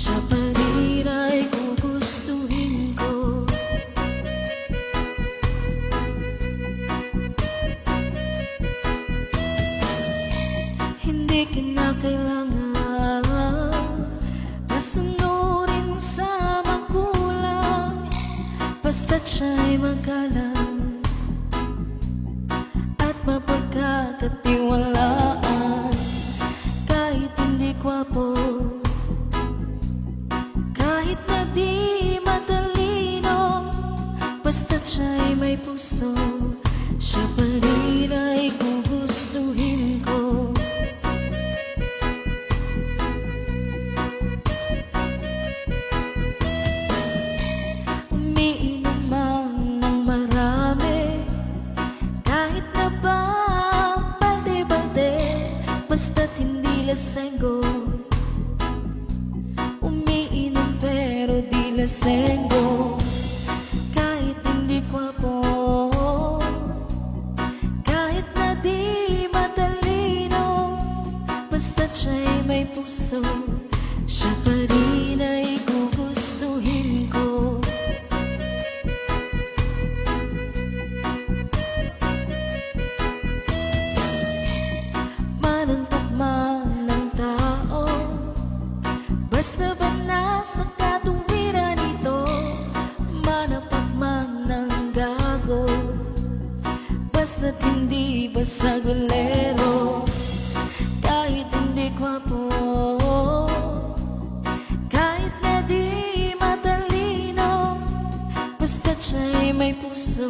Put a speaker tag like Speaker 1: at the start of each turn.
Speaker 1: siya pa rin ay gugustuhin ko. Hindi kinakailangan masunurin sa magulang, basta't siya'y magalang at mapagkakatiwalaan. Kahit hindi gwapo, kahit na di matalino, basta't siya'y may puso, siya pa rin ay gugustuhin ko. Umiinom man ng marami, kahit na ba balde-balde, basta't hindi lasenggo. Umiinom pero di lasenggo. Kahit hindi gwapo, kahit na di matalino, basta't siya'y may puso, siya pa rin ay gugustuhin ko. Manantok man ng tao, basta ba nasa katuwiran ito, manapak man ng gago, basta't hindi basagolero. Kahit hindi gwapo, kahit na di matalino, basta't siya'y may puso,